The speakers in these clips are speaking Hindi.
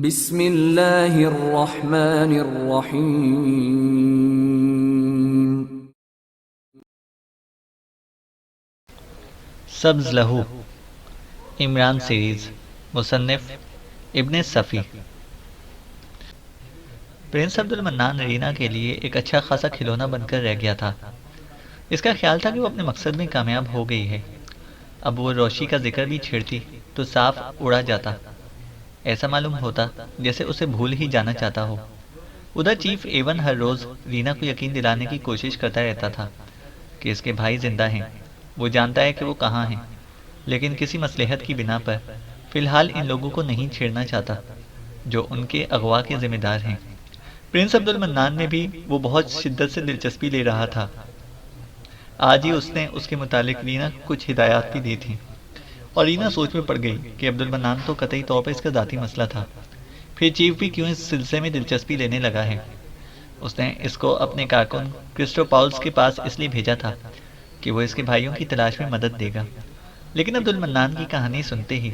बिस्मिल्लाहिर्रहमानिर्रहीम। सब्ज़ लहू इमरान सीरीज़ मुसन्निफ़ इब्ने सफ़ी। प्रिंस अब्दुल मन्नान रीना के लिए एक अच्छा खासा खिलौना बनकर रह गया था। इसका ख्याल था कि वो अपने मकसद में कामयाब हो गई है। अब वो रोशी का जिक्र भी छेड़ती तो साफ उड़ा जाता। ऐसा मालूम होता जैसे उसे भूल ही जाना चाहता हो। उधर चीफ एवन हर रोज़ रीना को यकीन दिलाने की कोशिश करता रहता था कि इसके भाई जिंदा हैं। वो जानता है कि वो कहाँ हैं, लेकिन किसी मसलहत की बिना पर फिलहाल इन लोगों को नहीं छेड़ना चाहता जो उनके अगवा के जिम्मेदार हैं। प्रिंस अब्दुल मन्नान में भी वो बहुत शिद्दत से दिलचस्पी ले रहा था। आज ही उसने उसके मुतालिक रीना को कुछ हिदायत भी दी थी और रीना सोच में पड़ गई कि अब्दुल मन्नान तो कतई तौर पर इसका ज़ाती मसला था, फिर चीफ भी क्यों इस सिलसिले में दिलचस्पी लेने लगा है। उसने इसको अपने कारकुन क्रिस्टो पाउल्स के पास इसलिए भेजा था कि वो इसके भाइयों की तलाश में मदद देगा, लेकिन अब्दुल मन्नान की कहानी सुनते ही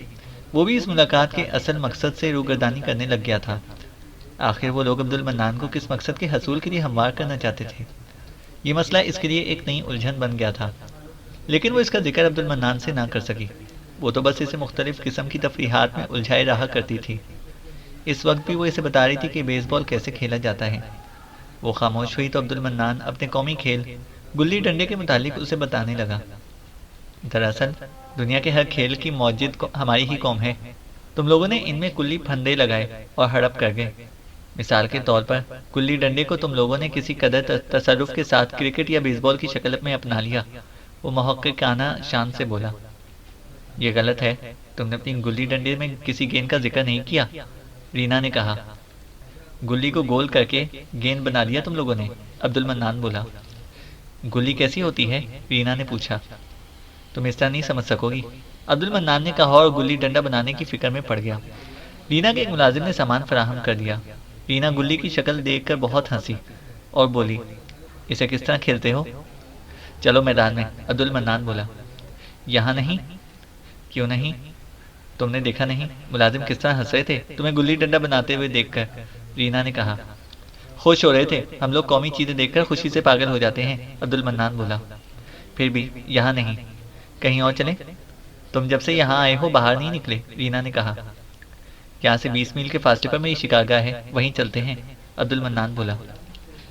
वो भी इस मुलाकात के असल मकसद से रूगर्दानी करने लग गया था। आखिर वो लोग अब्दुल मन्नान को किस मकसद के हसूल के लिए हमवार करना चाहते थे, ये मसला इसके लिए एक नई उलझन बन गया था। लेकिन वो इसका जिक्र अब्दुल मन्नान से ना कर सकी। वो तो बस इसे मुख्तलिफ किस्म की तफरीहात में उलझाए रहा करती थी। इस वक्त भी वो इसे बता रही थी कि बेसबॉल कैसे खेला जाता है। वो खामोश हुई तो अब्दुल मन्नान अपने कौमी खेल गुल्ली डंडे के मुतालिक उसे बताने लगा। दरअसल दुनिया के हर खेल की मौजिद हमारी ही कौम है। तुम लोगों ने इनमें कुल्ली फंदे लगाए और हड़प कर गए। मिसाल के तौर पर गुल्ली डंडे को तुम लोगों ने किसी कदर तसर्रुफ के साथ क्रिकेट या बेसबॉल की शक्ल में अपना लिया। वो मुहक्किकाना शान से बोला, यह गलत है। तुमने अपनी गुल्ली डंडे में किसी गेंद का जिक्र नहीं किया। रीना ने कहा, गुल्ली को गोल करके गेंद बना लिया तुम लोगों ने। अब्दुल मन्नान बोला। गुल्ली कैसी होती है? रीना ने पूछा। तुम इस तरह नहीं समझ सकोगी, अब्दुल मन्नान ने कहा और गुल्ली डंडा बनाने की फिक्र में पड़ गया। रीना के एक मुलाजिम ने सामान फराहम कर दिया। रीना गुल्ली की शक्ल देखकर बहुत हंसी और बोली, इसे किस तरह खेलते हो? चलो मैदान में, अब्दुल मन्नान बोला। यहाँ नहीं? क्यों नहीं? तुमने देखा नहीं मुलाजिम किस तरह हंस रहे थे तुम्हें गुल्ली डंडा बनाते हुए देखकर? रीना ने कहा। खुश हो रहे थे। हम लोग कौमी चीजें देखकर खुशी से पागल हो जाते हैं, अब्दुल मन्नान बोला। फिर भी यहाँ नहीं, कहीं और चलें? तुम जब से यहाँ आए हो बाहर नहीं निकले, रीना ने कहा। यहाँ से 20 मील के फासले पर मेरी शिकारगाह है, वहीं चलते हैं, अब्दुल मन्नान बोला।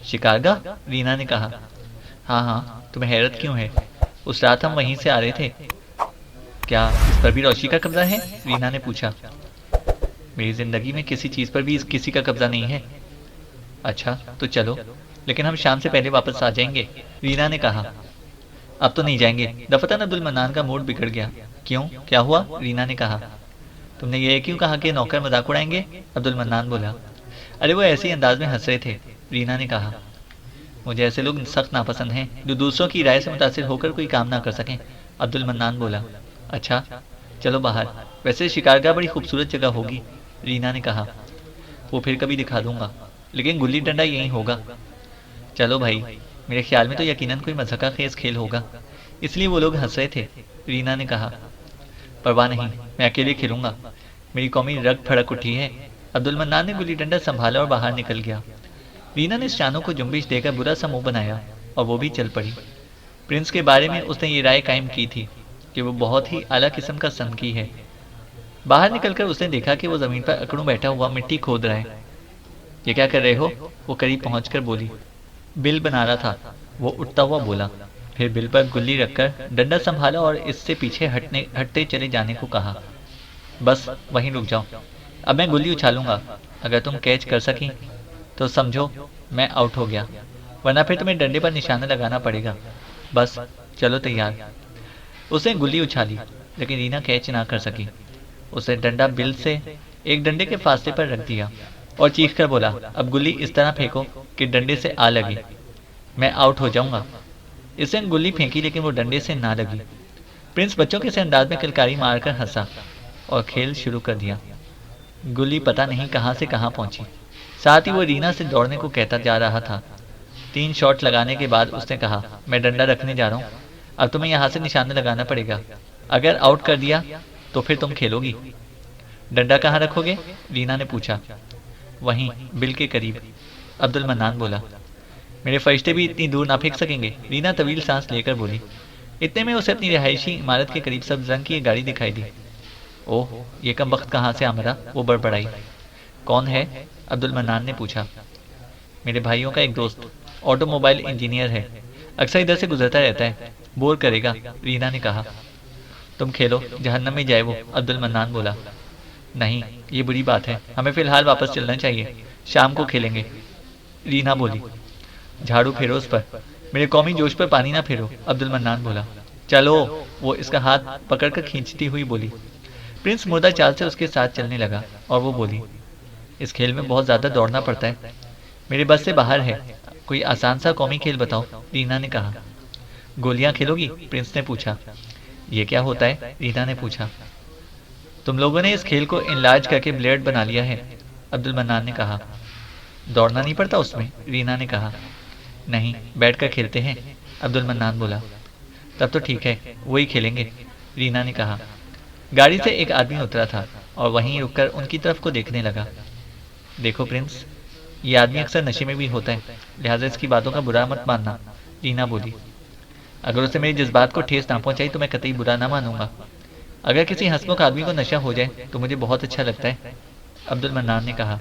शिकारगाह? रीना ने कहा। हाँ हाँ, तुम्हें हैरत क्यों है? उस रात हम वहीं से आ रहे थे। क्या इस पर भी रोशी का कब्जा है? रीना ने पूछा। मेरी जिंदगी में किसी चीज पर भी किसी का कब्जा नहीं है। अच्छा तो चलो, लेकिन हम शाम से पहले वापस आ जाएंगे, रीना ने कहा। अब तो नहीं जाएंगे। दफतन अब्दुल मन्नान का मूड बिगड़ गया। क्यों, क्या हुआ? रीना ने कहा। तुमने ये क्यों कहा कि नौकर मजाक उड़ाएंगे? अब्दुल मन्नान बोला। अरे वो ऐसे ही अंदाज में हंस रहे थे, रीना ने कहा। मुझे ऐसे लोग सख्त नापसंद हैं जो दूसरों की राय से मुतासिर होकर कोई काम ना कर सकें, अब्दुल मन्नान बोला। अच्छा चलो बाहर, वैसे शिकारगाह बड़ी खूबसूरत जगह होगी, रीना ने कहा। वो फिर कभी दिखा दूंगा, लेकिन गुल्ली डंडा यहीं होगा। चलो भाई, मेरे ख्याल में तो यकीनन कोई मज़ाक़ खेज खेल होगा, इसलिए वो लोग हंस रहे थे, रीना ने कहा। परवाह नहीं, मैं अकेले खेलूंगा। मेरी कौमी रग फड़क उठी है। अब्दुल मन्नान ने गुल्ली डंडा संभाला और बाहर निकल गया। रीना ने शानों को जुम्बिश देकर बुरा सा मुंह बनाया और वो भी चल पड़ी। प्रिंस के बारे में उसने ये राय कायम की थी कि वो बहुत ही आला किस्म का सनकी है। बाहर निकलकर उसने देखा कि वो जमीन पर अकड़ों बैठा हुआ मिट्टी खोद रहा है। ये क्या कर रहे हो? वो करीब पहुंचकर बोली। बिल बना रहा था, वो उठता हुआ बोला। फिर बिल पर गुल्ली रखकर डंडा संभाला और इससे पीछे हटते चले जाने को कहा। बस वहीं रुक जाओ, अब मैं गुल्ली उछालूंगा। अगर तुम कैच कर सकी तो समझो मैं आउट हो गया, वरना फिर तुम्हें डंडे पर निशाना लगाना पड़ेगा। बस चलो तैयार। उसने गुल्ली उछाली, लेकिन रीना कैच ना कर सकी। उसने डंडा बिल से एक डंडे के फासले पर रख दिया और चीख कर बोला, अब गुल्ली इस तरह फेंको कि डंडे से आ लगे, मैं आउट हो जाऊंगा। इसने गुल्ली फेंकी, लेकिन वो डंडे से ना लगी। प्रिंस बच्चों के से अंदाज में किलकारी मारकर हंसा और खेल शुरू कर दिया। गुल्ली पता नहीं कहाँ से कहाँ पहुंची। साथ ही वो रीना से दौड़ने को कहता जा रहा था। 3 शॉट लगाने के बाद उसने कहा, मैं डंडा रखने जा रहा हूँ, अब तुम्हें यहाँ से निशाना लगाना पड़ेगा। अगर आउट कर दिया तो फिर तुम खेलोगी। डंडा कहाँ रखोगे? रीना ने पूछा। वहीं, बिल के करीब, अब्दुल मन्नान बोला। मेरे फरिश्ते भी इतनी दूर ना फेंक सकेंगे, रीना तवील सांस लेकर बोली। इतने में उसे अपनी रिहायशी इमारत के करीब सब्ज रंग की एक गाड़ी दिखाई दी। ओह, ये कम वक्त कहाँ से आ मरा, वो बड़बड़ाई। कौन है? अब्दुल मन्नान ने पूछा। मेरे भाइयों का एक दोस्त, ऑटोमोबाइल इंजीनियर है, अक्सर इधर से गुजरता रहता है, बोर करेगा, रीना ने कहा। तुम खेलो, जहन्नम में जाए वो, अब्दुल मन्नान बोला। नहीं, ये बुरी बात है, हमें फिलहाल वापस चलना चाहिए, शाम को खेलेंगे, रीना बोली। झाड़ू फेरो उस पर, मेरे कौमी जोश पर पानी ना फेरो, अब्दुल मन्नान बोला। चलो, वो इसका हाथ पकड़कर खींचती हुई बोली। प्रिंस मुर्दा चाल से उसके साथ चलने लगा और वो बोली, इस खेल में बहुत ज़्यादा दौड़ना पड़ता है, मेरे बस से बाहर है, कोई आसान सा कौमी खेल बताओ, रीना ने कहा। गोलियां खेलोगी? प्रिंस ने पूछा। ये क्या होता है? रीना ने पूछा। तुम लोगों ने इस खेल को इनलार्ज करके ब्लेड बना लिया है, अब्दुल मन्नान ने कहा। दौड़ना नहीं पड़ता उसमें, रीना ने कहा। नहीं, बैठकर खेलते हैं, अब्दुल मन्नान बोला। तब तो ठीक है, वही खेलेंगे, रीना ने कहा। गाड़ी से एक आदमी उतरा था और वहीं रुककर उनकी तरफ को देखने लगा। देखो प्रिंस, ये आदमी अक्सर नशे में भी होता है, लिहाजा इसकी बातों का बुरा मत मानना, रीना बोली। अगर उसे मेरी जज्बात को ठेस ना पहुंचाई तो मैं कतई बुरा ना मानूंगा। अगर किसी हंसमुख आदमी को नशा हो जाए तो मुझे बहुत अच्छा लगता है, अब्दुल मन्नान ने कहा।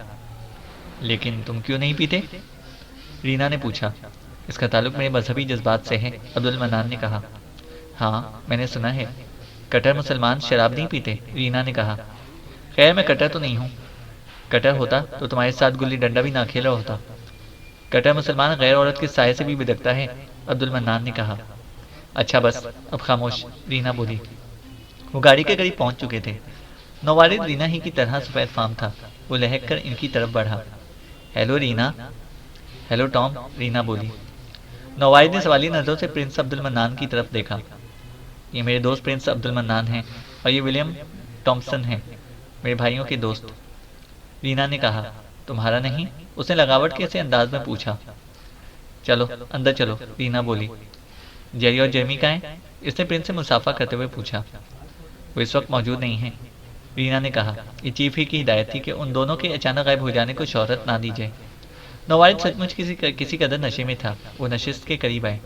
लेकिन तुम क्यों नहीं पीते? रीना ने पूछा। इसका ताल्लुक मेरे मजहबी जज्बात से है, अब्दुल मन्नान ने कहा। हाँ, मैंने सुना है, कट्टर मुसलमान शराब नहीं पीते, रीना ने कहा। खैर, मैं कट्टर तो नहीं हूँ, कट्टर होता तो तुम्हारे साथ गुल्ली डंडा भी ना खेला होता। कट्टर मुसलमान गैर औरत के साय से भी बिदकता है, अब्दुल मन्नान ने कहा। अच्छा बस, अब खामोश, रीना बोली। वो गाड़ी के करीब पहुंच चुके थे। नौवारिद रीना ही की तरह सफेद फार्म था। वो लहक कर इनकी तरफ बढ़ा। Hello Reena. Hello Tom, Reena बोली। नौवारिद ने सवाली नजरों से प्रिंस अब्दुल मन्नान की तरफ देखा। ये मेरे दोस्त प्रिंस अब्दुल मन्नान हैं और ये विलियम टॉम्पसन हैं, मेरे भाइयों के दोस्त, रीना ने कहा। तुम्हारा नहीं? उसने लगावट के से अंदाज में पूछा। चलो अंदर चलो, रीना बोली। जेरी और जेमी कहाँ हैं? इसने प्रिंस से मुसाफा करते हुए पूछा। वो इस वक्त मौजूद नहीं है, रीना ने कहा। ये चीफ ही की हिदायत थी कि उन दोनों के अचानक गायब हो जाने को शोहरत ना दी जाए। नवारिद सचमुच किसी कदर नशे में था। वो नशिस्त के करीब आए।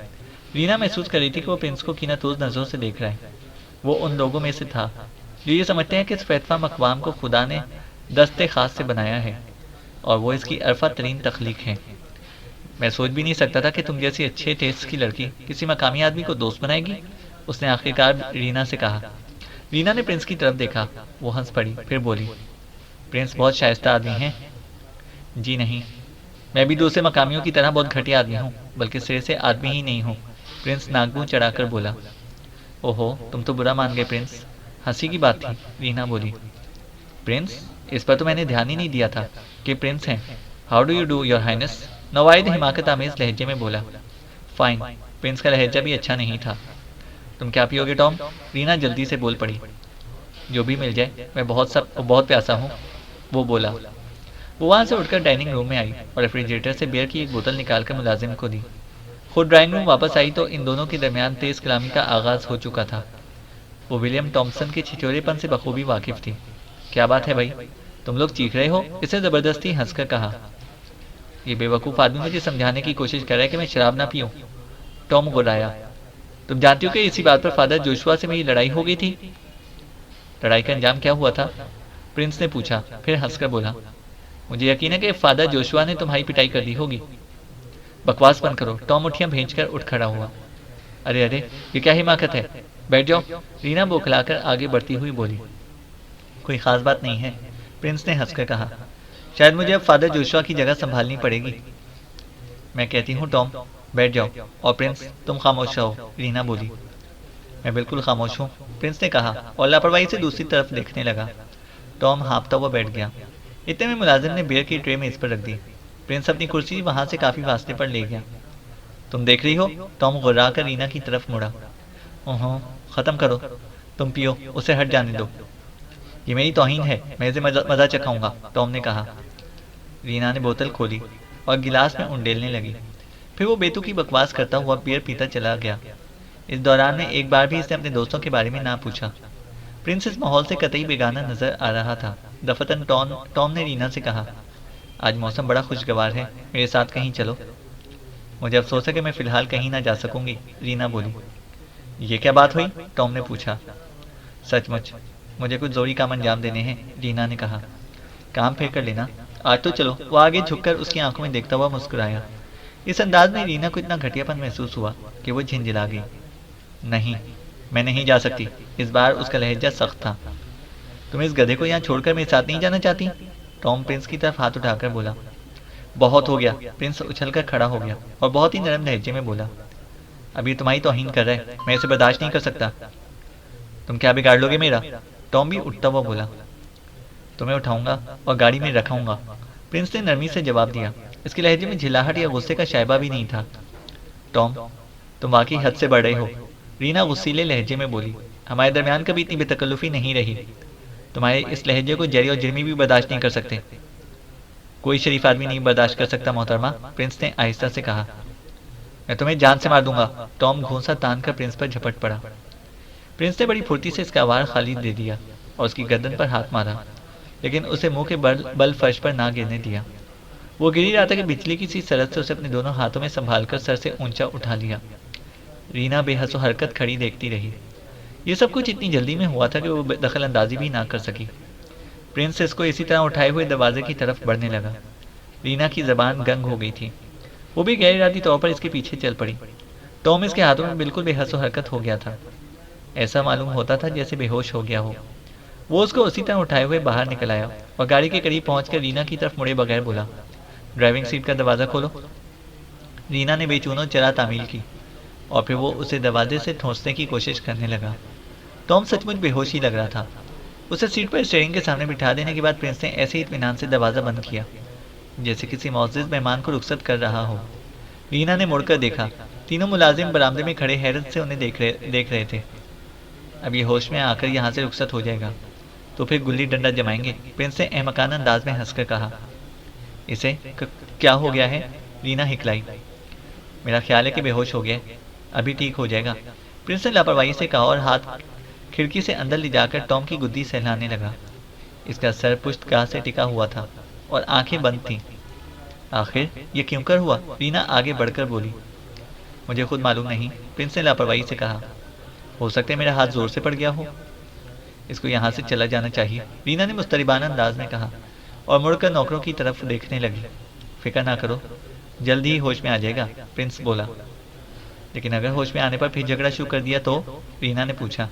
रीना महसूस कर रही थी कि वो प्रिंस को कीनातोज नजरों से देख रहा है। वो उन लोगों में से था जो ये समझते हैं कि सफेदफाम अक़वाम को खुदा ने दस्ते खास से बनाया है और वो इसकी अरफा तरीन तख्लीक है। मैं सोच भी नहीं सकता था कि तुम जैसी अच्छे टेस्ट की लड़की किसी मकामी आदमी को दोस्त बनाएगी, उसने आखिरकार रीना से कहा। रीना ने प्रिंस की तरफ देखा। वो हंस पड़ी, फिर बोली, प्रिंस बहुत शाइस्ता आदमी हैं। जी नहीं, मैं भी दूसरे मकामियों की तरह बहुत घटिया आदमी हूँ, बल्कि सिरे से आदमी ही नहीं हूँ, प्रिंस नागबू चढ़ाकर बोला। ओहो, तुम तो बुरा मान गए प्रिंस, हंसी की बात थी, रीना बोली। प्रिंस, इस पर तो मैंने ध्यान ही नहीं दिया था कि प्रिंस हैं। How do you do your highness, Navaid हिमाकत आमेज लहजे में बोला। फाइन, प्रिंस का लहजा भी अच्छा नहीं था। तुम क्या पियोगे टॉम, रीना जल्दी से बोल पड़ी। जो भी मिल जाए, मैं बहुत प्यासा हूँ, वो बोला। वो वहाँ से उठकर डाइनिंग रूम में आई और रेफ्रिजरेटर से बियर की एक बोतल निकालकर मुलाजिम को दी। खुद ड्राइंग रूम वापस आई तो इन दोनों के दरमियान तेज कलामी का आगाज हो चुका था। वो विलियम टॉम्पसन के छिछोरेपन से बखूबी वाकिफ थी। क्या बात है भाई, तुम लोग चीख रहे हो, इसे जबरदस्ती हंसकर कहा। ये बेवकूफ़ आदमी मुझे समझाने की कोशिश कर रहा है कि मैं शराब ना पीऊं, टॉम गुर्राया। तुम जानती हो कि इसी बात पर फादर जोशुआ से मेरी लड़ाई हो गई थी। लड़ाई का अंजाम क्या हुआ था, प्रिंस ने पूछा, फिर हंसकर बोला। मुझे यकीन है कि फादर जोशुआ ने तुम्हारी पिटाई कर दी होगी। बकवास बंद करो, टॉम उठियां भेजकर उठ खड़ा हुआ। अरे अरे, ये क्या हिमाकत है, बैठ जाओ, रीना बौखलाकर आगे बढ़ती हुई बोली। कोई खास बात नहीं है, प्रिंस ने हंसकर कहा। शायद मुझे अब फादर जोशुआ की जगह संभालनी पड़ेगी। मैं कहती हूँ टॉम, बैठ जाओ, और प्रिंस तुम खामोश रहो, रीना बोली। मैं बिल्कुल खामोश हूँ, प्रिंस ने कहा और लापरवाही से दूसरी तरफ देखने लगा। टॉम हाँफता हुआ बैठ गया। इतने में मुलाजिम ने बियर की ट्रे में इस पर रख दी। प्रिंस अपनी कुर्सी वहां से काफी फासले पर ले गया। तुम देख रही हो, टॉम गुर्रा कर रीना की तरफ मुड़ा। ओहो, खत्म करो, तुम पियो, उसे हट जाने दो। ये मेरी तौहीन है, मैं इसे मजा चखाऊंगा, टॉम ने कहा। रीना ने बोतल खोली और गिलास में उंडेलने लगी। फिर वो बेतुकी बकवास करता हुआ बियर पीता चला गया। इस दौरान में एक बार भी इसने अपने दोस्तों के बारे में ना पूछा। प्रिंस इस माहौल से कतई बेगाना नजर आ रहा था। दफतन टॉम ने रीना से कहा। आज मौसम बड़ा खुशगवार है, मेरे साथ कहीं चलो। मुझे अफसोस है कि मैं फ़िलहाल कहीं ना जा सकूंगी, रीना बोली। ये क्या बात हुई? टॉम ने पूछा। सचमुच मुझे कुछ ज़रूरी काम अंजाम देने हैं, रीना ने कहा। काम फिर कर लेना, आज तो चलो। वो आगे झुककर उसकी आंखों में देखता हुआ मुस्कुराया। इस अंदाज में रीना को इतना घटियापन महसूस हुआ कि वो झिंझिला गई। नहीं, मैं नहीं जा सकती। इस बार उसका लहजा सख्त था। तुम इस गधे को यहाँ छोड़कर मेरे साथ नहीं जाना चाहती? टॉम प्रिंस की तरफ हाथ उठाकर बोला। बहुत हो गया। प्रिंस उछलकर खड़ा हो गया और बहुत ही नरम लहजे में बोला। अभी तुम्हारी तौहीन कर रहा है, मैं इसे बर्दाश्त नहीं कर सकता। तुम क्या बिगाड़ लोगे मेरा? टॉम भी उठता हुआ बोला। तुम्हें उठाऊंगा और गाड़ी में रखाऊंगा, प्रिंस ने नरमी से जवाब दिया। इसके लहजे में झिलाहट या गुस्से का शायबा भी नहीं था। टॉम, तुम वाकई हद से बढ़ रहे हो, रीना गुस्सीले लहजे में बोली। हमारे दरमियान कभी इतनी बेतकल्लुफी नहीं रही। तुम्हारे इस लहजे को जेरी और जिरमी भी बर्दाश्त नहीं कर सकते। कोई शरीफ आदमी नहीं बर्दाश्त कर सकता मोहतरमा, प्रिंस ने आहिस्ता से कहा। मैं तुम्हें जान से मार दूंगा। टॉम घूंसा तान कर प्रिंस पर झपट पड़ा। प्रिंस ने बड़ी फुर्ती से इसका वार खाली दे दिया और उसकी गर्दन पर हाथ मारा, लेकिन उसे मुंह के बल फर्श पर ना गिरने दिया। वो गिर ही रहा था कि बिजली की सी सरत से उसे अपने दोनों हाथों में संभालकर सर से ऊंचा उठा लिया। रीना बेहसो हरकत खड़ी देखती रही। ये सब कुछ इतनी जल्दी में हुआ था कि वो दखल अंदाजी भी ना कर सकी। प्रिंस इसको इसी तरह उठाए हुए दरवाजे की तरफ बढ़ने लगा। रीना की जबान गंग हो गई थी। वो भी गैर इरादी तौर पर इसके पीछे चल पड़ी। टॉम इसके हाथों में बिल्कुल बेहसो हरकत हो गया था। ऐसा मालूम होता था जैसे बेहोश हो गया हो। वो उसको उसी तरह उठाए हुए बाहर निकल आया और गाड़ी के करीब पहुंचकर रीना की तरफ मुड़े बगैर बोला, ड्राइविंग सीट का दरवाज़ा खोलो। रीना ने बेचूनों चला तामील की और फिर वो उसे दरवाजे से ठोंसने की कोशिश करने लगा। टॉम सचमुच बेहोश ही लग रहा था। उसे सीट पर स्टीयरिंग के सामने बिठा देने के बाद प्रिंस ने ऐसे ही इत्मीनान से दरवाज़ा बंद किया जैसे किसी मुअज़्ज़िज़ मेहमान को रुखसत कर रहा हो। रीना ने मुड़कर देखा। तीनों मुलाजिम बरामदे में खड़े हैरत से उन्हें देख रहे थे। अब ये होश में आकर यहाँ से रुखसत हो जाएगा तो फिर गुल्ली डंडा जमाएंगे, प्रिंस ने अहमकाना अंदाज में हंसकर कहा। इसे क्या हो गया है? रीना हिकलाई। मेरा ख्याल है कि बेहोश हो गया, अभी ठीक हो जाएगा, प्रिंस ने लापरवाही से कहा और हाथ खिड़की से अंदर ले जाकर टॉम की गुद्दी सहलाने लगा। इसका सर पुष्टगाह से टिका हुआ था और आंखें बंद थीं। आखिर ये क्यों कर हुआ? रीना आगे बढ़कर बोली। मुझे खुद मालूम नहीं, प्रिंस ने लापरवाही से कहा। हो सकता है मेरा हाथ जोर से पड़ गया हो। इसको यहाँ से चला जाना चाहिए, रीना ने मुस्तरिबाना अंदाज में कहा और मुड़कर नौकरों की तरफ देखने लगी। फिक्र ना करो, जल्द ही होश में आ जाएगा, प्रिंस बोला। लेकिन अगर होश में आने पर फिर झगड़ा शुरू कर दिया तो? रीना ने पूछा।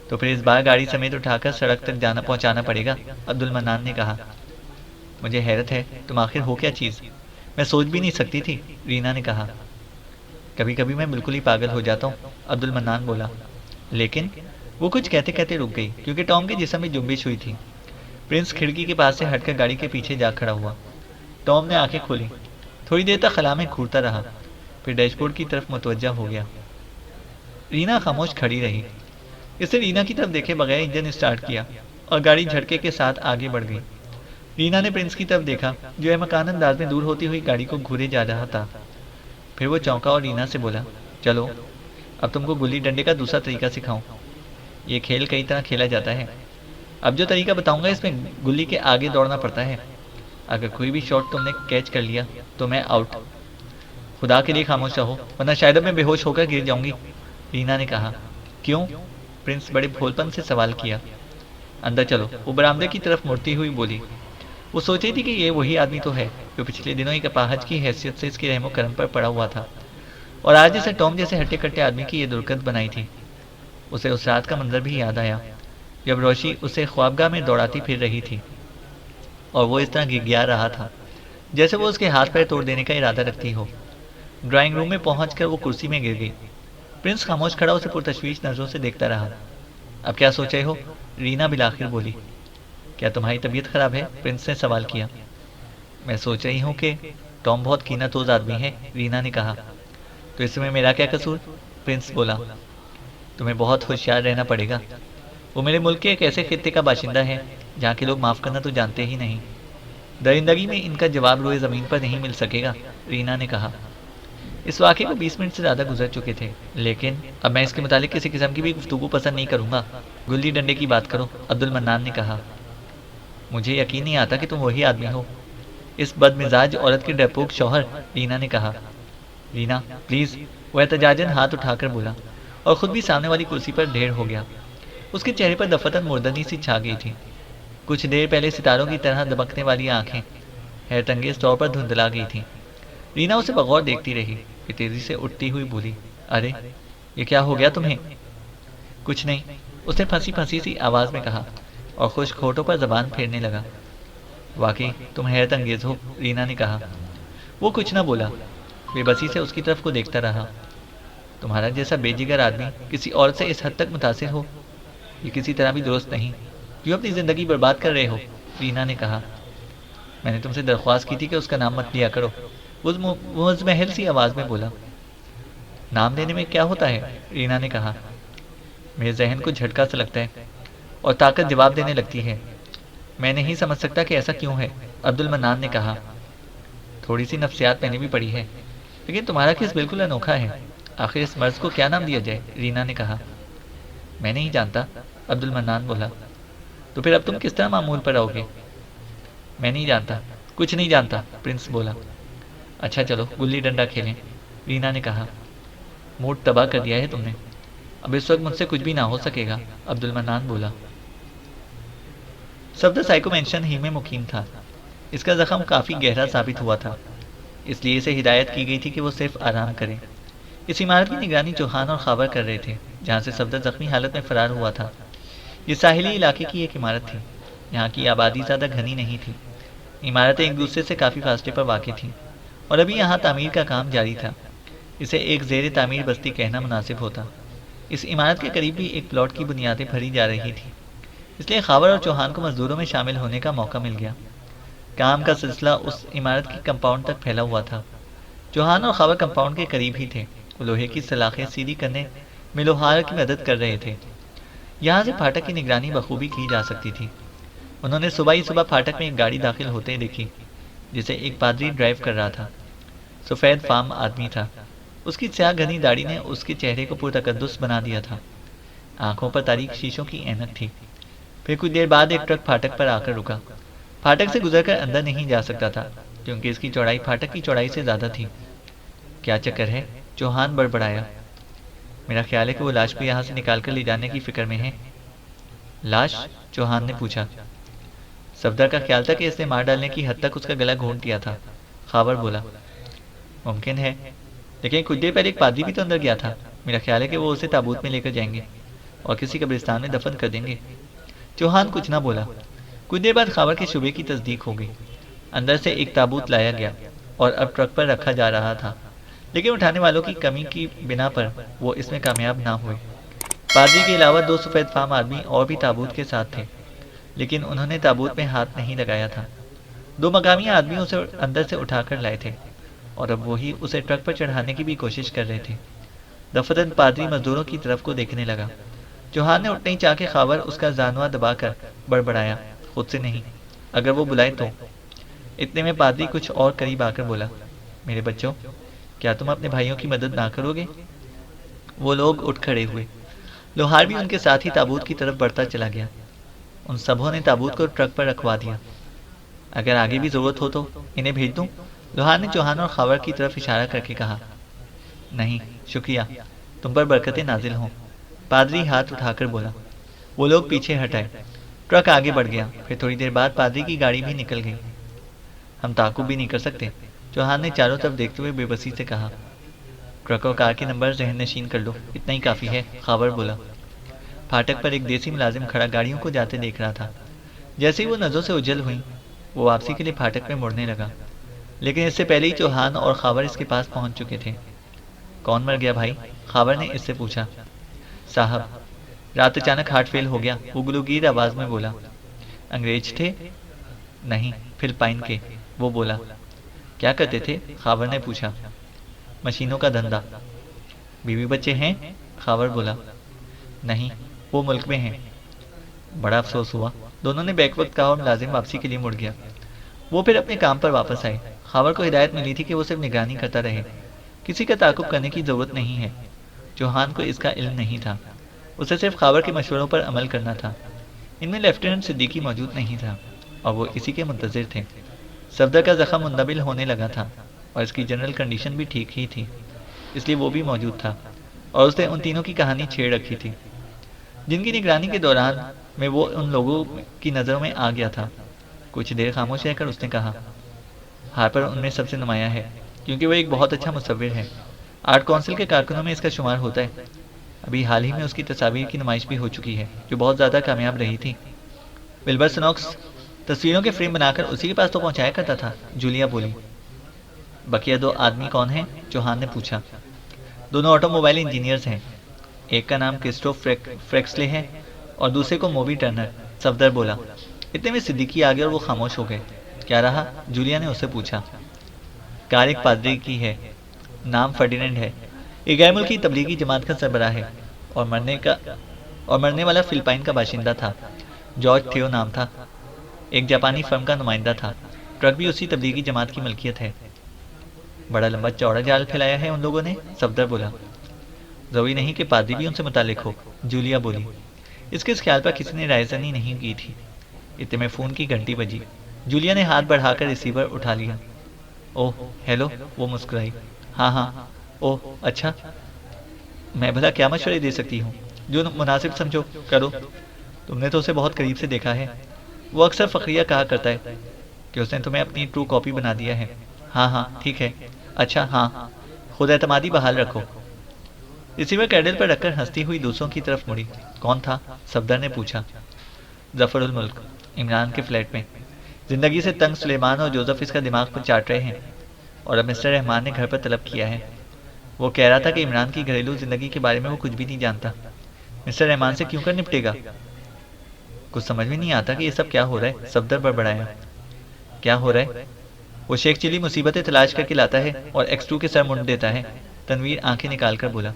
तो फिर इस बार गाड़ी समेत उठाकर सड़क तक जाना पहुंचाना पड़ेगा, अब्दुल मन्नान ने कहा। मुझे हैरत है, तुम आखिर हो क्या चीज़? मैं सोच भी नहीं सकती थी, रीना ने कहा। कभी कभी मैं बिल्कुल ही पागल हो जाता हूँ, अब्दुल मन्नान बोला। लेकिन वो कुछ कहते कहते रुक गई क्योंकि टॉम के जिस्म में जुम्बिश हुई थी। प्रिंस खिड़की के पास से हटकर गाड़ी के पीछे जा खड़ा हुआ। टॉम ने आंखें खोली। थोड़ी देर तक खला में घूरता रहा, फिर डैशबोर्ड की तरफ मुतवज्जा हो गया। रीना खामोश खड़ी रही। इसने रीना की तरफ देखे बगैर इंजन स्टार्ट किया और गाड़ी झटके के साथ आगे बढ़ गई। रीना ने प्रिंस की तरफ देखा जो अहमकाना अंदाज में दूर होती हुई गाड़ी को घूरे जा रहा था। फिर वो चौंका और रीना से बोला, चलो अब तुमको गुल्ली डंडे का दूसरा तरीका सिखाऊं। ये खेल कई तरह खेला जाता है। अब जो तरीका बताऊंगा इसमें गुल्ली के आगे दौड़ना पड़ता है। अगर कोई भी शॉट तुमने कैच कर लिया तो मैं आउट। खुदा के लिए खामोश रहो वरना शायद मैं बेहोश होकर गिर जाऊंगी, रीना ने कहा। क्यों? प्रिंस बड़े भोलपन से सवाल किया। अंदर चलो, वो बरामदे की तरफ मुड़ती हुई बोली। वो सोची थी कि ये वही आदमी तो है जो पिछले दिनों एक अपाहज की हैसियत से इसके रहमो करम पर पड़ा हुआ था और आज इसे टॉम जैसे हट्टे कट्टे आदमी की ये दुर्गत बनाई थी। उसे उस रात का मंजर भी याद आया जब रोशी उसे ख्वाबगाह में दौड़ाती फिर रही थी और वो इस तरह गिड़गिड़ा रहा था जैसे वो उसके हाथ पैर तोड़ देने का इरादा रखती हो। ड्राइंग रूम में पहुंचकर वो कुर्सी में गिर गई। प्रिंस खामोश खड़ा उसे पुरतशवीश नजरों से देखता रहा। अब क्या सोच रहे हो? रीना बिलाखिर बोली। क्या तुम्हारी तबीयत खराब है? प्रिंस ने सवाल किया। मैं सोच रही हूँ कि टॉम बहुत कीनतोज आदमी है, रीना ने कहा। तो इसमें मेरा क्या कसूर? प्रिंस बोला। तुम्हें बहुत होशियार रहना पड़ेगा। वो मेरे मुल्क के एक ऐसे खित्ते का बाशिंदा है जहाँ के लोग माफ़ करना तो जानते ही नहीं। दरिंदगी में इनका जवाब रोए ज़मीन पर नहीं मिल सकेगा, रीना ने कहा। इस वाक़े को 20 मिनट से ज़्यादा गुजर चुके थे, लेकिन अब मैं इसके मुतालिक किसी किस्म की भी गुफ्तगू पसंद नहीं करूँगा। गुल्ली डंडे की बात करो, अब्दुल मन्नान ने कहा। मुझे यकीन नहीं आता कि तुम वही आदमी हो, इस बदमिजाज औरत के डरपोक शौहर, रीना ने कहा। रीना, प्लीज, वह एहतजाजन हाथ उठाकर बोला और खुद भी सामने वाली कुर्सी पर ढेर हो गया। उसके चेहरे पर दफतन मुर्दनी सी छा गई थी। कुछ देर पहले सितारों की तरह दमकने वाली आंखें हैरतंगेज तौर पर धुंधला गई थीं। रीना उसे बगौर देखती रही, फिर तेजी से उठती हुई बोली, अरे, ये क्या हो गया तुम्हें? कुछ नहीं, उसने फंसी फंसी सी आवाज में कहा और खुश्क होठों पर जबान फेरने लगा। वाकई तुम हैरत अंगेज हो, रीना ने कहा। वो कुछ न बोला, बेबसी से उसकी तरफ को देखता रहा। तुम्हारा जैसा बेजिगर आदमी किसी औरत से इस हद तक मुतासिर हो, ये किसी तरह भी दुरुस्त नहीं। क्यों अपनी जिंदगी बर्बाद कर रहे हो? रीना ने कहा। मैंने तुमसे दरख्वास्त की थी कि उसका नाम मत लिया करो, वो मुजमहल सी आवाज में बोला। नाम लेने में क्या होता है? रीना ने कहा। मेरे जहन को झटका सा लगता है और ताकत जवाब देने लगती है। मैं नहीं समझ सकता कि ऐसा क्यों है, अब्दुल मन्नान ने कहा। थोड़ी सी नफ्सियात मैंने भी पढ़ी है, लेकिन तुम्हारा केस बिल्कुल अनोखा है। आखिर इस मर्ज को क्या नाम दिया जाए? रीना ने कहा। मैं नहीं जानता, अब्दुल मन्नान बोला। तो फिर अब तुम किस तरह मामूल पर आओगे? मैं नहीं जानता, कुछ नहीं जानता, प्रिंस बोला। अच्छा चलो गुल्ली डंडा खेलें, रीना ने कहा। मूड तबाह कर दिया है तुमने, अब इस वक्त मुझसे कुछ भी ना हो सकेगा, अब्दुल मन्नान बोला। शब्द साइको मेंशन ही में मुकीम था। इसका जख्म काफ़ी गहरा साबित हुआ था, इसलिए इसे हिदायत की गई थी कि वो सिर्फ आराम करे। इस इमारत की निगरानी चौहान और खाबर कर रहे थे, जहाँ से सफदर जख्मी हालत में फरार हुआ था। ये साहिली इलाके की एक इमारत थी। यहाँ की आबादी ज़्यादा घनी नहीं थी। इमारतें एक दूसरे से काफ़ी फासले पर वाक़ थीं और अभी यहाँ तामीर का काम जारी था। इसे एक ज़ेर तामीर बस्ती कहना मुनासिब होता। इस इमारत के करीब भी एक प्लॉट की बुनियादें भरी जा रही थी, इसलिए खाबर और चौहान को मजदूरों में शामिल होने का मौका मिल गया। काम का सिलसिला उस इमारत की कंपाउंड तक फैला हुआ था। चौहान और खाबर कंपाउंड के करीब ही थे। वो लोहे की सलाखें सीधी करने में लोहार की मदद कर रहे थे। यहाँ से फाटक की निगरानी बखूबी की जा सकती थी। उन्होंने सुबह ही सुबह फाटक में एक गाड़ी दाखिल होते देखी, जिसे एक पादरी ड्राइव कर रहा था। सफ़ेद फार्म आदमी था। उसकी स्याह घनी दाढ़ी ने उसके चेहरे को पुरतकद्दुस बना दिया था। आंखों पर तारीक शीशों की ऐनक थी। फिर कुछ देर बाद एक ट्रक फाटक पर आकर रुका। फाटक से गुजरकर अंदर नहीं जा सकता था, क्योंकि इसकी चौड़ाई फाटक की चौड़ाई से ज़्यादा थी। क्या चक्कर है? चौहान बड़बड़ाया। मेरा ख्याल है कि वो लाश को यहाँ से निकाल कर ले जाने की फिक्र में है। लाश? चौहान ने पूछा। सफदर का ख्याल था कि इसने मार डालने की हद तक उसका गला घोंट दिया था, खाबर बोला। मुमकिन है, लेकिन कुछ देर पहले एक पादरी भी तो अंदर गया था। मेरा ख्याल है कि वो उसे ताबूत में लेकर जाएंगे और किसी कब्रिस्तान में दफन कर देंगे। चौहान कुछ ना बोला। कुछ देर बाद खबर के शुबे की तस्दीक हो गई। अंदर से एक ताबूत लाया गया और अब ट्रक पर रखा जा रहा था, लेकिन उठाने वालों की कमी की बिना पर वो इसमें कामयाब ना हुए। पादरी के अलावा दो सफ़ेद फार्म आदमी और भी ताबूत के साथ थे, लेकिन उन्होंने ताबूत में हाथ नहीं लगाया था। दो मकामी आदमी उसे अंदर से उठाकर लाए थे और अब वही उसे ट्रक पर चढ़ाने की भी कोशिश कर रहे थे। दफतन पादरी मजदूरों की तरफ को देखने लगा। चौहान ने उठने ही चाह के खाबर उसका जानवा दबाकर बड़बड़ाया, खुद से नहीं, अगर वो बुलाए तो। इतने में पादरी कुछ और करीब आकर बोला, मेरे बच्चों, क्या तुम अपने भाइयों की मदद ना करोगे? वो लोग उठ खड़े हुए। लोहार भी उनके साथ ही ताबूत की तरफ बढ़ता चला गया। उन सबों ने ताबूत को ट्रक पर रखवा दिया। अगर आगे भी जरूरत हो तो इन्हें भेज दूं? लोहार ने चौहान और खावर की तरफ इशारा करके कहा। नहीं शुक्रिया, तुम पर बरकतें नाजिल हों, पादरी हाथ उठाकर बोला। वो लोग पीछे हटाए। ट्रक आगे बढ़ गया। फिर थोड़ी देर बाद पादरी की गाड़ी भी निकल गई। हम ताकुब भी नहीं कर सकते, चौहान ने चारों तरफ देखते हुए बेबसी से कहा। ट्रक और कार के नंबर जहन नशीन कर लो, इतना ही काफ़ी है, खाबर बोला। फाटक पर एक देसी मुलाजिम खड़ा गाड़ियों को जाते देख रहा था। जैसे ही वो नज़रों से उजल हुई, वो वापसी के लिए फाटक में मुड़ने लगा, लेकिन इससे पहले ही चौहान और खाबर इसके पास पहुंच चुके थे। कौन मर गया भाई? खाबर ने इससे पूछा। साहब, रात अचानक हार्ट फेल हो गया, वो गुलूगीर आवाज़ में बोला। अंग्रेज थे? नहीं, फिलिपाइन के, वो बोला। क्या करते थे? खाबर ने पूछा। मशीनों का धंधा। बीवी बच्चे हैं? खाबर बोला। नहीं, वो मुल्क में हैं। बड़ा अफसोस हुआ। दोनों ने बैक वक्त कहा और मुलाजिम वापसी के लिए मुड़ गया। वो फिर अपने काम पर वापस आए। खाबर को हिदायत मिली थी कि वो सिर्फ निगरानी करता रहे, किसी का ताकुब करने की ज़रूरत नहीं है। चौहान को इसका इल्म नहीं था, उसे सिर्फ खाबर के मशवरों पर अमल करना था। इनमें लेफ्टिनेंट सिद्दीकी मौजूद नहीं था। और वो इसी के मुंतजिर थे। सफदर का जख्म मुंदमिल होने लगा था और इसकी जनरल कंडीशन भी ठीक ही थी, इसलिए वो भी मौजूद था और उसने उन तीनों की कहानी छेड़ रखी थी, जिनकी निगरानी के दौरान में वो उन लोगों की नज़रों में आ गया था। कुछ देर खामोश रहकर उसने कहा, हार्पर उनमें सबसे नुमाया है क्योंकि वो एक बहुत अच्छा मुसव्विर है। आर्ट काउंसिल के कारकुनों में इसका शुमार होता है। अभी हाल ही में उसकी तस्वीर की नुमाइश भी हो चुकी है जो बहुत ज़्यादा कामयाब रही थी। विल्बर स्नोक्स तस्वीरों के फ्रेम बनाकर उसी के पास तो पहुंचाया करता था, जूलिया बोली। बकिया दो आदमी कौन हैं? चौहान ने पूछा। दोनों ऑटोमोबाइल इंजीनियर्स हैं। एक का नाम क्रिस्टोफ फ्रेक्सले है और दूसरे को मोबी टर्नर, सफदर बोला। इतने में सिद्दीकी आ गए और वो खामोश हो गए। क्या रहा? जूलिया ने उससे पूछा। कार एक पादरी की है, नाम फर्डिनेंड है। एक गैर मुल्की तबलीगी जमात का सरबराह है और मरने वाला फिलिपाइन का बाशिंदा था। जॉर्ज थियो नाम था। एक जापानी फर्म का नुमाइंदा था। ट्रक भी उसी तबलीगी जमात की मलकियत है। बड़ा लंबा चौड़ा जाल फैलाया है उन लोगों ने, सफदर बोला। जरूरी नहीं कि पादरी भी उनसे मुतालिक हो, जूलिया बोली। इसके इस ख्याल पर किसी ने रायजनी नहीं की थी। इतने में फ़ोन की घंटी बजी। जूलिया ने हाथ बढ़ाकर रिसीवर उठा लिया। ओह, हेलो, वो मुस्कुराई। हाँ हाँ, ओह अच्छा, मैं भला क्या मशवरे दे सकती हूँ? जो मुनासिब समझो करो। तुमने तो उसे बहुत करीब से देखा है। वो अक्सर फ़खरिया कहा करता है कि उसने तुम्हें अपनी ट्रू कॉपी बना दिया है। हाँ हाँ ठीक है। अच्छा हाँ, खुद एतमादी बहाल रखो। रिसीवर कैडल पर रखकर हंसती हुई दूसरों की तरफ मुड़ी। कौन था? सफदर ने पूछा। जफरुल मुल्क, इमरान के फ्लैट में। जिंदगी से तंग सुलेमान और जोसेफ इसका दिमाग पर चाट रहे हैं और अब मिस्टर रहमान ने घर पर तलब किया है। वो कह रहा था कि इमरान की घरेलू जिंदगी के बारे में वो कुछ भी नहीं जानता। मिस्टर रहमान से क्यों कर निपटेगा? कुछ समझ में नहीं आता कि ये सब क्या हो रहा है, सफदर बड़बड़ाया। क्या हो रहा है? वो शेख चिली मुसीबतें तलाश करके लाता है और एक्स2 के सर मुंड देता है, तनवीर आंखें निकाल कर बोला।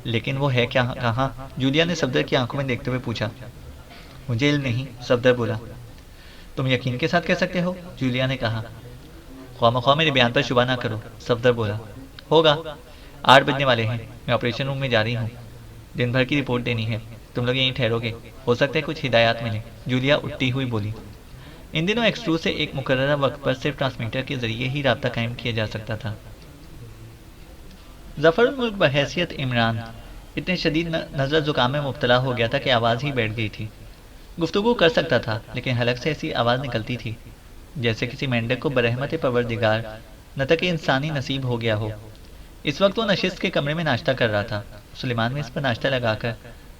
लेकिन वो है क्या कहाँ? जूलिया ने सफदर की आंखों में देखते हुए पूछा। मुझे इल्म नहीं, सफदर बोला। तुम यकीन के साथ कह सकते हो, जूलिया ने कहा। ख्वामख्वाह मेरे बयान पर शुबा ना करो, सफदर बोला। होगा। 8 बजने वाले हैं, मैं ऑपरेशन रूम में जा रही हूँ। दिन भर की रिपोर्ट देनी है। तुम लोग यहीं ठहरोगे, हो सकता है कुछ हिदायत मिले, जूलिया उठती हुई बोली। इन दिनों एक्स2 से एक मुकर्ररा वक्त पर सिर्फ ट्रांसमीटर के जरिए ही राब्ता कायम किया जा सकता था। जफरुल मुल्क बहैसियत इमरान इतने शदीद नज़र ज़ुकाम में मुब्तला हो गया था कि आवाज़ ही बैठ गई थी। गुफ्तगू कर सकता था लेकिन हलक से ऐसी आवाज़ निकलती थी जैसे किसी मेंढक को बरहमत परवरदिगार नतक इंसानी नसीब हो गया हो। इस वक्त वो नशिस्त के कमरे में नाश्ता कर रहा था। सुलेमान में इस पर नाश्ता लगाकर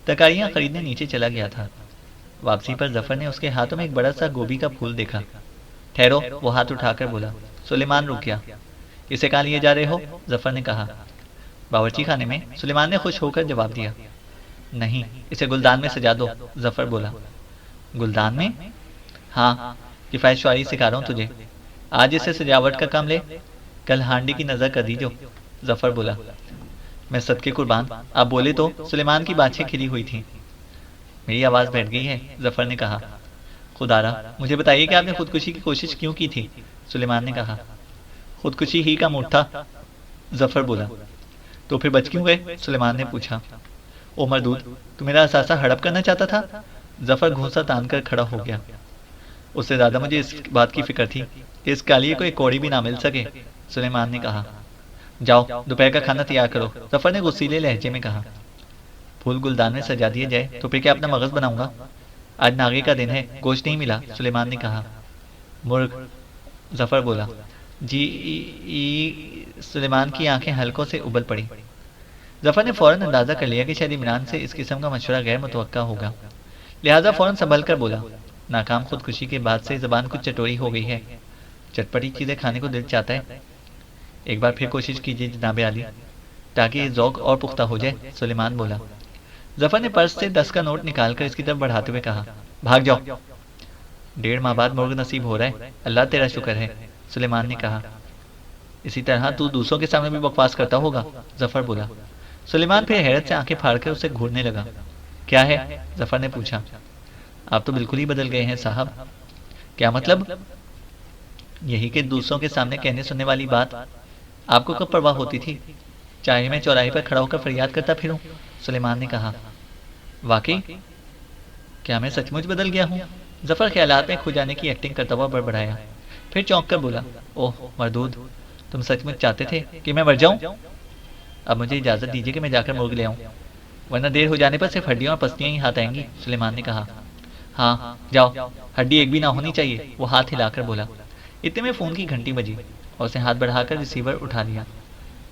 तरकारियाँ खरीदने नीचे चला गया था। वापसी पर जफर ने उसके हाथों में एक बड़ा सा गोभी का फूल देखा। ठहरो, वो हाथ उठाकर बोला। सुलेमान रुक गया। इसे कहाँ लिए जा रहे हो? जफर ने कहा। बावर्ची खाने में, सुलेमान ने खुश होकर जवाब दिया। नहीं, इसे गुलदान में सजा दो, जफर बोला। गुलदान में? हाँ, किफ़ायत शुआरी सिखा रहा हूँ तुझे। आज इसे सजावट का काम ले, कल हांडी की नज़र कर दीजो, जफर बोला। मैं सदके कुर्बान, आप बोले तो। सुलेमान की बाछें खिली हुई थीं। मेरी आवाज़ बैठ गई है, जफर ने कहा। खुदारा, मुझे बताइए कि आपने खुदकुशी की कोशिश क्यों की थी? सुलेमान ने कहा। खुदकुशी ही का मूड था, जफर बोला। तो फिर बच क्यों गए? सुलेमान ने पूछा। ओ मरदूद, तू मेरा असासा हड़प करना चाहता था? जफर घूंसा तान कर खड़ा हो गया। उससे ज़्यादा मुझे इस बात की फिक्र थी कि इस कालिए को एक कौड़ी भी ना मिल सके, सुलेमान ने कहा। जाओ, दोपहर का खाना तैयार करो, जफर ने गुस्सीले लहजे में कहा। फूल गुलदान में सजा दिए जाए तो फिर क्या अपना मगज बनाऊंगा? आज नागे का दिन है, गोश्त नहीं मिला, सुलेमान ने कहा। मुर्ग, जफर बोला। सुलेमान की आंखें हल्कों से उबल पड़ी। जफर ने फौरन अंदाजा कर लिया कि शायद इमरान से इस किस्म का मशवरा गैर मुतवक्का होगा, लिहाजा फौरन संभल कर बोला। नाकाम खुदकुशी के बाद से ज़बान कुछ चटोरी हो गई है। चटपटी चीज़ें खाने को दिल चाहता है। एक बार फिर कोशिश कीजिए जनाब आली, ताकि ये ज़ौक और पुख्ता हो जाए, सुलेमान बोला। जफर ने पर्स से 10 का नोट निकालकर इसकी तरफ बढ़ाते हुए कहा। भाग जाओ। 1.5 माह बाद मुर्ग नसीब हो रहा है, अल्लाह तेरा शुक्र है, सुलेमान ने कहा। इसी तरह तू दूसरों के सामने भी बकवास करता होगा, जफर बोला। सुलेमान फिर हैरत से आंखें फाड़कर उसे घूरने लगा। क्या है? जफर ने पूछा। आप तो बिल्कुल ही बदल गए हैं साहब। क्या मतलब? यही कि दूसरों के सामने कहने सुनने वाली बात आपको कब परवाह होती थी? चाहे मैं चौराहे पर खड़ा होकर फरियाद करता फिरूं, सुलेमान ने कहा। वाकई? क्या मैं सचमुच बदल गया हूँ? जफर ख्यालात में खो जाने की एक्टिंग करता हुआ बड़बड़ाया, फिर चौंक कर बोला, ओह मरदूद, तुम सचमुच चाहते थे कि मैं मर जाऊं? अब मुझे इजाजत दीजिए कि मैं जाकर मुर्ग ले आऊं, वरना देर हो जाने पर सिर्फ हड्डियां और पस्तियां ही हाथ आएंगी। सुलेमान ने कहा। हाँ जाओ, हड्डी एक भी ना होनी चाहिए, वो हाथ हिलाकर बोला। इतने में फ़ोन की घंटी बजी और उसने हाथ बढ़ाकर रिसीवर उठा लिया।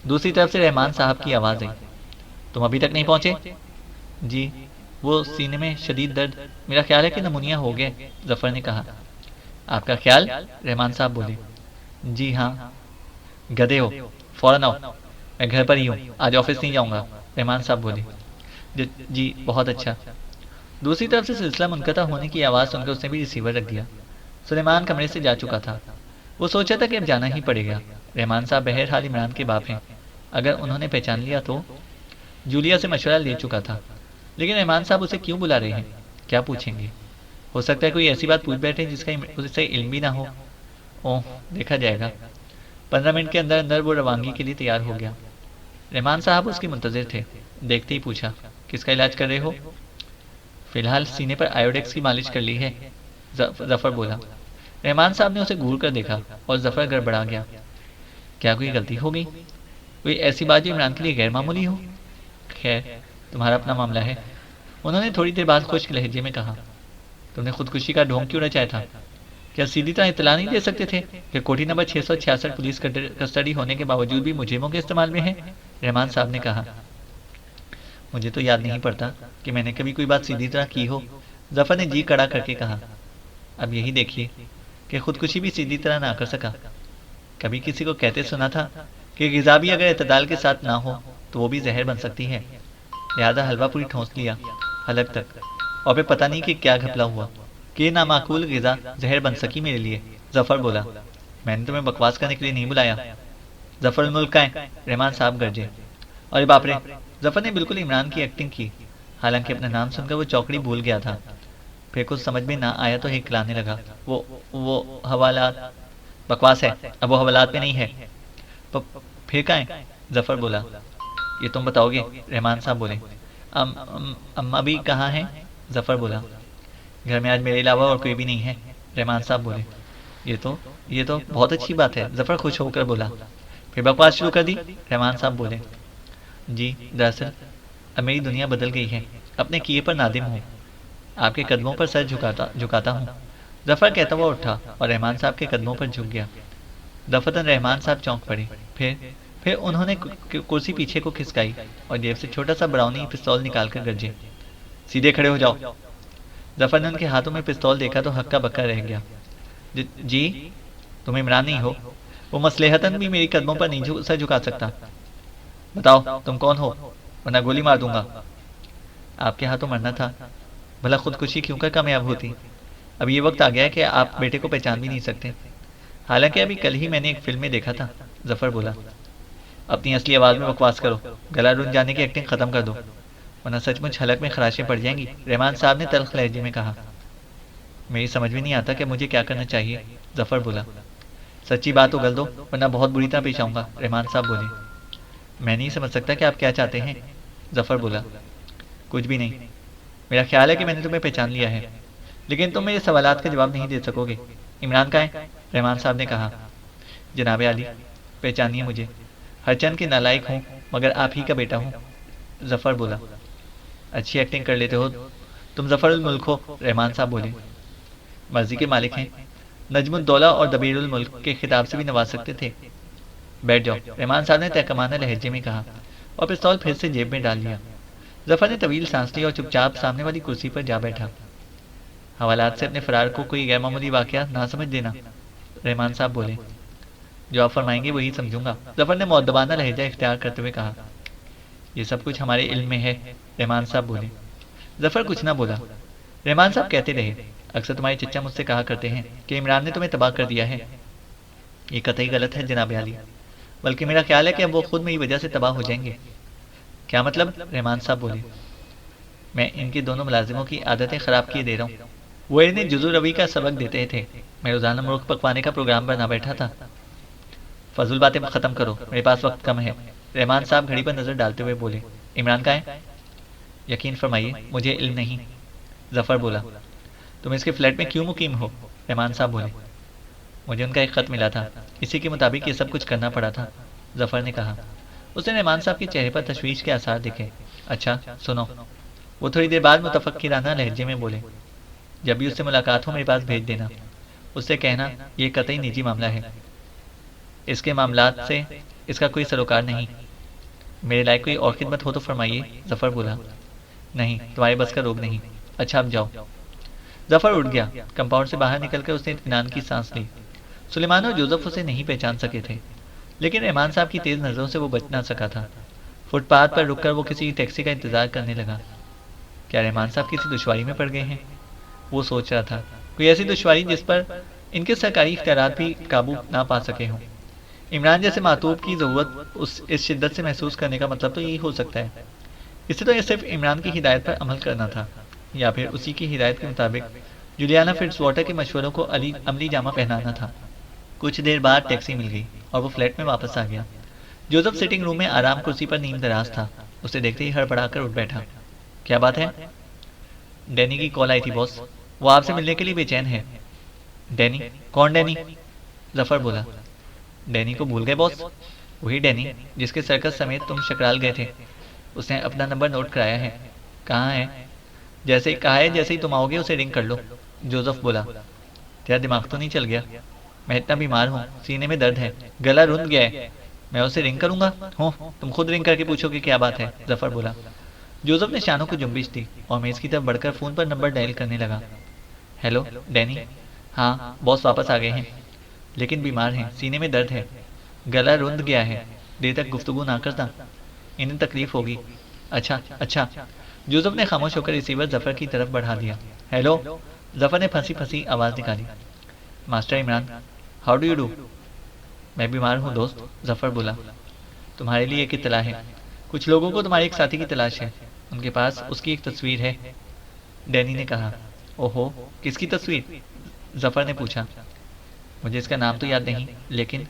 दूसरी तरफ से रहमान साहब की आवाज़ आई, तुम अभी तक नहीं पहुंचे? जी, वो सीने में शदीद दर्द, मेरा ख्याल है कि नमूनिया हो गया, जफर ने कहा। आपका ख्याल? रहमान साहब बोले। जी हाँ। गधे हो, फौरन आओ, मैं घर पर ही हूँ, आज ऑफिस नहीं जाऊँगा, रहमान साहब बोले। जी बहुत अच्छा। दूसरी तरफ से सिलसिला मुनक़ता होने की आवाज़ सुनकर उसने भी रिसीवर रख दिया। सुलेमान कमरे से जा चुका था। वो सोचा था कि अब जाना ही पड़ेगा। रहमान साहब बहरहाल इमरान के बाप हैं, अगर उन्होंने पहचान लिया तो। जूलिया से मशवरा ले चुका था, लेकिन रहमान साहब उसे क्यों बुला रहे हैं? क्या पूछेंगे? हो सकता है कोई ऐसी बात पूछ बैठे जिसका उसे इल्म भी ना हो। ओह, देखा जाएगा। 15 मिनट के अंदर अंदर वो रवानगी के लिए तैयार हो गया। रहमान साहब उसके मुंतजिर थे। देखते ही पूछा, किसका इलाज कर रहे हो? फिलहाल सीने पर आयोडेक्स की मालिश कर ली है, जफर बोला। रहमान साहब ने उसे घूर कर देखा और जफर गड़बड़ा गया। क्या कोई गलती हो गई? कोई ऐसी बात जो इमरान के लिए गैर मामूली हो? खैर, तुम्हारा अपना मामला है, उन्होंने थोड़ी देर बाद खुश्क लहजे में कहा। तुमने खुदकुशी का ढोंग क्यों रचाया था? क्या सीधी तरह इतला नहीं दे सकते थे कि कोठी नंबर 666 पुलिस कस्टडी होने के बावजूद भी मुजरिमों के इस्तेमाल में है? रहमान साहब ने कहा। मुझे तो याद नहीं पड़ता कि मैंने कभी कोई बात सीधी तरह की हो, जफर ने जी कड़ा करके कहा। अब यही देखिए कि खुदकुशी भी सीधी तरह ना कर सका। कभी किसी को कहते सुना था कि ग़िज़ा भी अगर इतदाल के साथ ना हो तो वो भी जहर बन सकती है। लिहाजा हलवा पूरी ठोंस लिया हलक तक, और फिर पता नहीं कि क्या घपला हुआ कि नामाकूल ग़िज़ा जहर बन सकी मेरे लिए। जफर बोला, मैंने तुम्हें बकवास करने के लिए नहीं बुलाया। जफर मुल्क का है, रहमान साहब गरजे। अरे बाप रे, जफर ने बिल्कुल इमरान की एक्टिंग की। हालांकि अपना नाम सुनकर वो चौकड़ी भूल गया था। फिर कुछ समझ में ना आया तो हिकलाने लगा। वो हवालात बकवास है, अब वो हवालात में नहीं है। फिर कहाँ है? जफर बोला। ये तुम बताओगे, रहमान साहब बोले। अम्मा भी कहाँ हैं? जफर बोला। घर में आज मेरे अलावा और कोई भी नहीं है, रहमान साहब बोले। ये तो बहुत अच्छी बात है, जफर खुश होकर बोला। फिर बकवास शुरू कर दी, रहमान साहब बोले। जी, दरअसल अब मेरी दुनिया बदल गई है, अपने किए पर नादिम हूँ, आपके कदमों पर सर झुकाता हूँ। जफर कहता हुआ उठा और रहमान साहब के कदमों पर झुक गया। दफतन रहमान साहब चौंक पड़े। फिर उन्होंने कुर्सी पीछे को खिसकाई और जेब से छोटा सा ब्राउनी पिस्तौल निकालकर गरजे, सीधे खड़े हो जाओ। जफर ने उनके हाथों में पिस्तौल देखा तो हक्का बक्का रह गया। जी, तुम इमरान नहीं हो, वो मसलेहतन भी मेरी कदमों पर नहीं सर झुका सकता। बताओ तुम कौन हो, वरना गोली मार दूंगा। आपके हाथों मरना था, भला खुदकुशी क्यों कर कामयाब होती? अब ये वक्त आ गया है कि आप बेटे को पहचान भी नहीं सकते। हालांकि अभी कल ही मैंने एक फिल्म में देखा था, जफर बोला। अपनी असली आवाज़ में बकवास करो, गला रुन जाने की एक्टिंग खत्म कर दो, वरना सचमुच हलक में खराशें पड़ जाएंगी, रहमान साहब ने तल्ख लहजे में कहा। मेरी समझ में नहीं आता कि मुझे क्या करना चाहिए, जफर बोला। सच्ची बात उगल दो, वरना बहुत बुरी तरह पेश आऊंगा, रहमान साहब बोले। मैं नहीं समझ सकता कि आप क्या चाहते हैं, जफर बोला। कुछ भी नहीं, मेरा ख्याल है कि मैंने तुम्हें पहचान लिया है, लेकिन तुम मेरे सवालात का जवाब नहीं दे सकोगे। इमरान कहाँ है? रहमान साहब ने कहा। जनाब आली, पहचानिए मुझे, हरचंद के नालायक हूँ मगर आप ही का बेटा हूँ, जफर बोला। अच्छी एक्टिंग कर लेते हो तुम, जफर उल मुल्क हो, रहमान साहब बोले। मर्जी के मालिक हैं, नजमुद्दौला और दबीरुल मुल्क के खिताब से भी नवाज सकते थे। बैठ जाओ, रहमान साहब ने तहकमाना लहजे में कहा और पिस्तौल फिर से जेब में डाल लिया। जफर ने तवील सांस ली और चुपचाप सामने वाली कुर्सी पर जा बैठा। हवालात से अपने फरार को कोई गैरमामूली वाकया ना समझ देना, रहमान साहब बोले। जो आप फरमाएंगे वही समझूंगा, जफर ने मुअद्दबाना लहजा इख्तियार करते हुए कहा। ये सब कुछ हमारे इल्म में है, रहमान साहब बोले। जफर कुछ ना बोला। रहमान साहब कहते रहे, अक्सर तुम्हारे चचा मुझसे कहा करते हैं कि इमरान ने तुम्हें तबाह कर दिया है। ये कतई गलत है जनाब आली, बल्कि मेरा ख्याल है कि अब वो खुद मेरी वजह से तबाह हो जाएंगे। क्या मतलब? रहमान साहब बोले। मैं इनके दोनों मुलाजिमों की आदतें ख़राब किए दे रहा हूँ। वो इन्हें जुज़ू रवी का सबक देते थे, मैं रोज़ाना मुर्ग पकवाने का प्रोग्राम बना बैठा था। फजूल बातें ख़त्म करो, मेरे पास वक्त कम है, रहमान साहब घड़ी पर नज़र डालते हुए बोले। इमरान कहाँ है? यकीन फरमाइए, मुझे इल्म नहीं, जफर बोला। तुम इसके फ्लैट में क्यों मुकीम हो? रहमान साहब बोले। मुझे उनका एक खत मिला था, इसी के मुताबिक ये सब कुछ करना पड़ा था, जफर ने कहा। उसने रहमान साहब के चेहरे पर तशवीश के आसार दिखे। अच्छा सुनो, वो थोड़ी देर बाद मुतफक्किराना लहजे में बोले। जब भी उससे मुलाकात हो मेरे पास भेज देना, उससे कहना ये कतई निजी मामला है, इसके मामलात से इसका कोई सरोकार नहीं। मेरे लायक कोई और खिदमत हो तो फरमाइए, जफर बोला। नहीं, तुम्हारे बस का रोग नहीं। अच्छा अब जाओ। जफर उठ गया। कंपाउंड से बाहर निकलकर उसने इत्मीनान की सांस ली। सुलेमान और जोसेफ उसे नहीं पहचान सके थे, लेकिन रहमान साहब की तेज नजरों से वो बच ना सका था। फुटपाथ पर रुककर वो किसी टैक्सी का इंतजार करने लगा। क्या रहमान साहब किसी दुश्वारी में पड़ गए हैं? वो सोच रहा था, कोई ऐसी दुश्वारी जिस पर इनके सरकारी इख्तियारात भी काबू ना पा सके हों। इमरान जैसे मातूब की ज़रूरत उस इस शिद्दत से महसूस करने का मतलब तो यही हो सकता है। इसे तो ये सिर्फ इमरान की हिदायत पर अमल करना था, या फिर उसी की हिदायत के मुताबिक जुलियाना फिट्जवाटर के मशवरों को अमली जामा पहनाना था। कुछ देर बाद टैक्सी मिल गई और वो फ्लैट में वापस आ गया। जोसेफ सिटिंग रूम में आराम कुर्सी पर नींद दराज था। उसे देखते ही हड़बड़ाकर उठ बैठा। क्या बात है? डैनी की कॉल आई थी बॉस, वो आपसे मिलने के लिए बेचैन है। डैनी? कौन डैनी? जफर बोला। डैनी को भूल गए बॉस? वही डैनी जिसके सर्कस समेत तुम शकराल गए थे। उसने अपना नंबर नोट कराया है। कहाँ है? जैसे ही कहा है, जैसे ही तुम आओगे उसे रिंग कर लो। जोसेफ बोला। तेरा दिमाग तो नहीं चल गया? मैं इतना बीमार हूँ, सीने में दर्द है, गला रुंध गया है, मैं उसे रिंग करूंगा? हो, तुम खुद रिंग करके पूछोगे क्या बात है, जफर बोला। जोसेफ ने शानों को जुम्बिश दी और मेज की तरफ बढ़कर फोन पर नंबर डायल करने लगा। Hello Danny. हाँ, बॉस वापस आ गए हैं, लेकिन बीमार हैं, सीने में दर्द है, गला रुंध गया है, देर तक गुफ्तगू ना करता, इन्हें तकलीफ होगी। अच्छा अच्छा। जोसेफ ने खामोश होकर रिसीवर जफर की तरफ बढ़ा दिया। हेलो। जफर ने फंसी फंसी आवाज़ निकाली। Master Imran, how do you do? मैं बीमार हूँ दोस्त, जफर बोला। तुम्हारे लिए एक इत्तला है। कुछ लोगों को तुम्हारे एक साथी की तलाश है, उनके पास उसकी एक तस्वीर है। डैनी ने कहा। ओहो, किसकी तस्वीर? जफर ने पूछा। मुझे इसका नाम तो याद नहीं, लेकिन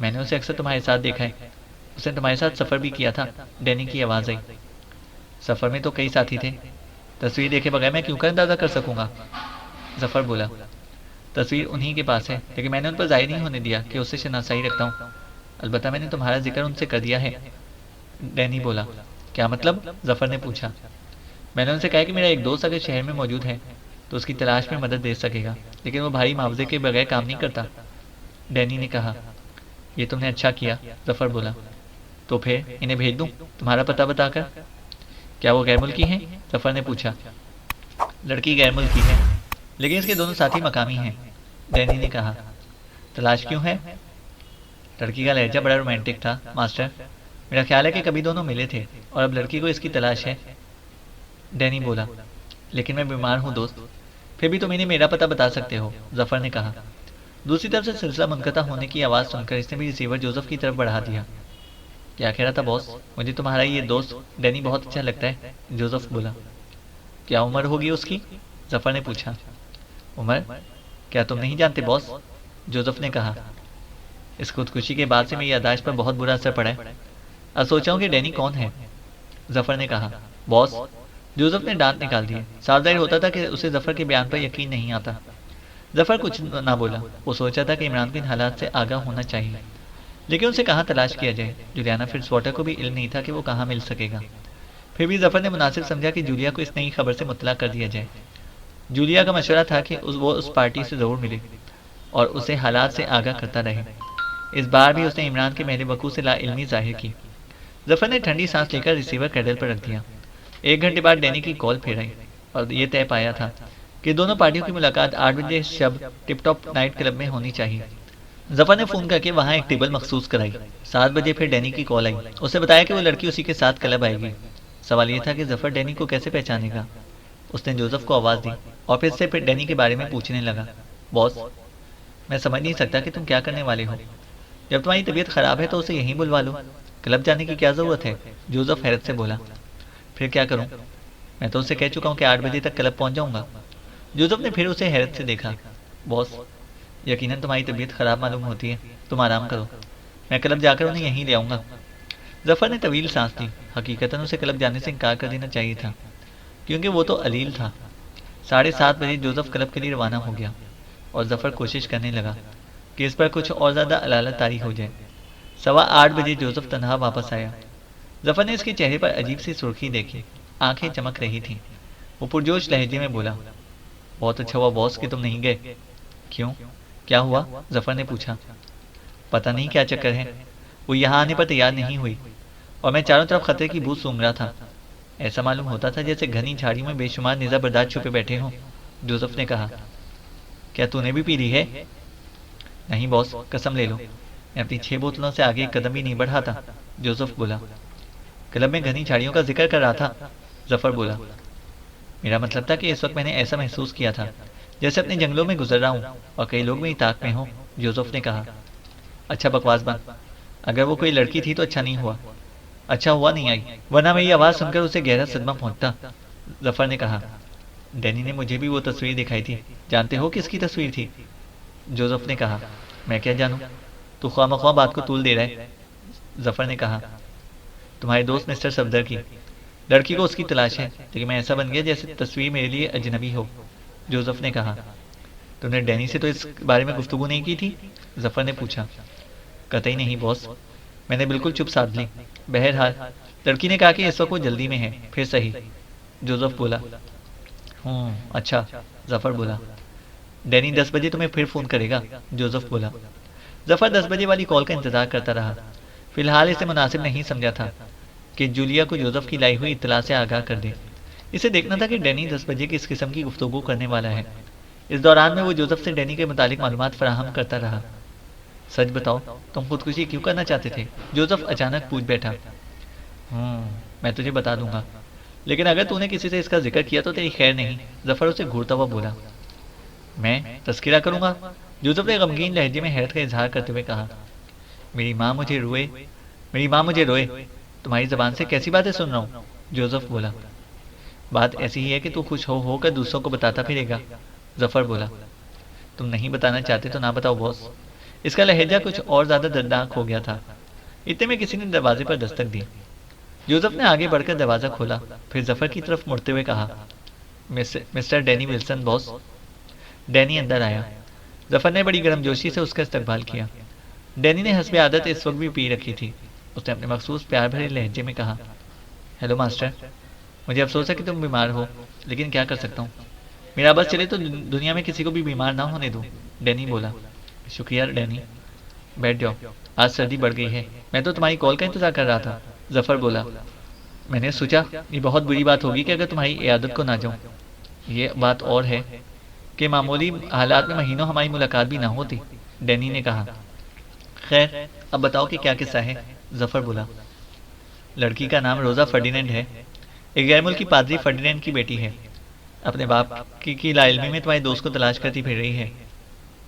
मैंने उसे अक्सर तुम्हारे साथ देखा है। उसने तुम्हारे साथ सफ़र भी किया था। डैनी की आवाज़ आई। सफ़र में तो कई साथी थे, तस्वीर देखे बगैर मैं क्यों कर अंदाज़ा कर सकूंगा? जफर बोला। तस्वीर उन्हीं के पास है, लेकिन मैंने उन पर जाहिर नहीं होने दिया कि उससे शनासाई रखता हूँ। अलबत्ता मैंने तुम्हारा जिक्र उनसे कर दिया है। डैनी बोला। क्या मतलब? जफर ने पूछा। मैंने उनसे कहा कि मेरा एक दोस्त अगर शहर में मौजूद है तो उसकी तलाश में मदद दे सकेगा, लेकिन वो भारी मुआवजे के बगैर काम नहीं करता। डैनी ने कहा। ये तुमने अच्छा किया, जफर बोला। तो फिर इन्हें भेज दूँ तुम्हारा पता बताकर? क्या वो गैर मुल्की हैं? जफर ने पूछा। लड़की गैर मुल्की है, लेकिन इसके दोनों साथी मकामी हैं, डैनी ने कहा। तलाश क्यों है? लड़की का लहजा बड़ा रोमांटिक था, मास्टर। मेरा ख्याल है कि कभी दोनों मिले थे और अब लड़की को इसकी तलाश है। डैनी बोला। लेकिन मैं बीमार हूँ दोस्त, फिर भी तुम इन्हें मेरा पता बता सकते हो, जफर ने कहा। दूसरी तरफ से सिलसिला मुनक़ता होने की आवाज़ सुनकर इसने भी रिसीवर जोसेफ की तरफ बढ़ा दिया। क्या कह रहा था बॉस? मुझे तुम्हारा ये दोस्त डैनी बहुत अच्छा लगता है, जोसेफ बोला। क्या उम्र होगी उसकी? जफर ने पूछा। उम्र? क्या तुम नहीं जानते बॉस? जोसेफ ने कहा। इस खुदकुशी के बाद से मेरी यादाश्त पर बहुत बुरा असर पड़ा है। अब सोचा हूँ कि डैनी कौन है, जफर ने कहा। बॉस, जोसेफ ने दांत निकाल दिए। साफ जाहिर होता था कि उसे जफर के बयान पर यकीन नहीं आता। जफर कुछ ना बोला। वो सोचा था कि इमरान को इन हालात से आगाह होना चाहिए, लेकिन उसे कहाँ तलाश किया जाए। जुलियाना फिट्जवाटर को भी इल्म नहीं था कि वो कहाँ मिल सकेगा। फिर भी जफर ने मुनासिब समझा कि जूलिया को इस नई खबर से मुतला कर दिया जाए। जूलिया का मशवरा था कि वो उस पार्टी से ज़रूर मिले और उसे हालात से आगाह करता रहे। इस बार भी उसने इमरान के महल वकू से लाइल्मी जाहिर की। जफर ने ठंडी सांस लेकर रिसीवर कैडल पर रख दिया। 1 घंटे बाद डैनी की कॉल फिर आई और ये तय पाया था कि दोनों पार्टियों की मुलाकात 8 बजे शब टिप टॉप नाइट क्लब में होनी चाहिए। जफर ने फ़ोन करके वहाँ एक टेबल मखसूस कराई। 7 बजे फिर डैनी की कॉल आई। उसे बताया कि वो लड़की उसी के साथ क्लब आएगी। सवाल ये था कि जफर डैनी को कैसे पहचानेगा। उसने जोसेफ को आवाज़ दी और फिर डैनी के बारे में पूछने लगा। बॉस, मैं समझ नहीं सकता कि तुम क्या करने वाले हो। जब तुम्हारी तबीयत ख़राब है तो उसे यहीं बुलवा लो, क्लब जाने की क्या ज़रूरत है? जोसेफ हैरत से बोला। फिर क्या करूं? मैं तो उसे कह चुका हूं कि 8 बजे तक क्लब पहुंच जाऊंगा। जोसेफ ने फिर उसे हैरत से देखा। बॉस, यकीनन तुम्हारी तबीयत ख़राब मालूम होती है, तुम आराम करो, मैं क्लब जाकर उन्हें यहीं ले आऊँगा। जफर ने तवील सांस ली। हकीकतन उसे क्लब जाने से इनकार कर देना चाहिए था, क्योंकि वो तो अलील था। 7:30 बजे जोसेफ क्लब के लिए रवाना हो गया और जफर कोशिश करने लगा कि इस पर कुछ और ज़्यादा अलालत तारी हो जाए। 8:15 बजे जोसेफ तनहा वापस आया। जफर ने इसके चेहरे पर अजीब सी सुर्खी देखी, आंखें चमक रही थीं। वो पुरजोश लहजे में बोला, बहुत अच्छा हुआ बॉस कि तुम नहीं गए। क्यों, क्या हुआ? जफर ने पूछा। पता नहीं क्या चक्कर है, वो यहाँ आने पर तैयार नहीं हुई और मैं चारों तरफ खतरे की बू सूंघ रहा था। ऐसा मालूम होता था जैसे घनी झाड़ियों में बेशुमार निज़ा बर्दाश्त छुपे बैठे हों। जोसेफ ने कहा, क्या तूने भी पी ली है? नहीं बॉस, कसम ले लो, मैं अपनी 6 बोतलों से आगे एक कदम भी नहीं बढ़ा था। जोसेफ बोला। क्लब में घनी झाड़ियों का जिक्र कर रहा था, जफर बोला। मेरा मतलब था कि इस वक्त मैंने ऐसा महसूस किया था जैसे अपने जंगलों में गुजर रहा हूँ और कई लोग मेरी ताक में हों। जोसेफ ने कहा। अच्छा बकवास बंद, अगर वो कोई लड़की थी तो अच्छा नहीं हुआ। अच्छा हुआ नहीं आई, वरना मेरी आवाज़ सुनकर उसे गहरा सदमा पहुंचता। जफर ने कहा। डैनी ने मुझे भी वो तस्वीर दिखाई थी, जानते हो किसकी तस्वीर थी? जोसेफ ने कहा। मैं क्या जानूं, तू ख्वामख्वाह बात को तूल दे रहा है। जफर ने कहा। तुम्हारे दोस्त मिस्टर सफदर की। लड़की को उसकी तलाश है, लेकिन मैं ऐसा बन गया जैसे तस्वीर मेरे लिए अजनबी हो। जोसेफ ने कहा। तुमने डैनी से तो इस बारे में गुफ्तगू नहीं की थी? जफर ने पूछा। कतई नहीं बॉस, मैंने बिल्कुल चुप साध ली। बहरहाल लड़की ने कहा कि इस वक्त वो जल्दी में है। फिर सही, जोसेफ बोला। अच्छा, जफर बोला। डैनी 10 बजे तुम्हें फिर फ़ोन करेगा, जोसेफ बोला। जफर 10 बजे वाली कॉल का इंतज़ार करता रहा। फिलहाल इसे मुनासिब नहीं समझा था कि जूलिया को जोसेफ की लाई हुई इत्तला से आगाह कर दे। इसे देखना था कि डैनी 10 बजे किस किस्म की गुफ्तगू करने वाला है। इस दौरान में वो जोसेफ से डैनी के मुतालिक मालूमात फराहम करता रहा। सच बताओ, तुम खुदकुशी क्यों करना चाहते थे? जोसेफ अचानक पूछ बैठा। मैं तुझे बता दूंगा, लेकिन अगर तूने किसी से इसका जिक्र किया तो तेरी खैर नहीं, जफर उसे घूरता हुआ बोला। मैं तस्करा करूंगा? जोसेफ ने गमगीन लहजे में हैरत का इजहार करते हुए कहा। मेरी माँ मुझे रोए, मेरी माँ मुझे रोए, तुम्हारी जबान से कैसी बातें सुन रहा हूँ? जोसेफ बोला। बात ऐसी ही है कि तू खुश हो होकर दूसरों को बताता फिरेगा, जफर बोला। तुम नहीं बताना चाहते तो ना बताओ बॉस। इसका लहजा कुछ और ज्यादा दर्दनाक हो गया था। इतने में किसी ने दरवाजे पर दस्तक दी। जोसेफ ने आगे बढ़कर दरवाजा खोला, फिर जफर की तरफ मुड़ते हुए कहा, mister Danny Wilson boss. Danny अंदर आया। जफर ने बड़ी गर्मजोशी से उसका इस्तकबाल किया। डैनी ने हस्बे आदत इस वक्त भी पी रखी थी। उसने अपने मखसूस प्यार भरे लहजे में कहा, हेलो मास्टर, मुझे अफसोस है कि तुम बीमार हो, लेकिन क्या कर सकता हूँ। मेरा बस चले तो दुनिया में किसी को भी बीमार ना होने दो। डैनी बोला। शुक्रिया डैनी, बैठ जाओ, आज सर्दी बढ़ गई है। मैं तो तुम्हारी कॉल का इंतजार कर रहा था, जफर बोला। मैंने सोचा ये बहुत बुरी बात होगी कि अगर तुम्हारी इयादत को ना जाऊं। ये बात और है कि मामूली हालात में महीनों हमारी मुलाकात भी ना होती, डैनी ने कहा। खैर, अब बताओ कि क्या किस्सा है, जफर बोला। लड़की का नाम रोज़ा फर्डिनेंड है, एक गैर मुल्की पादरी फर्डिनेंड की बेटी है। अपने बाप की लाइल्मी में तुम्हारे दोस्त को तलाश करती फिर रही है।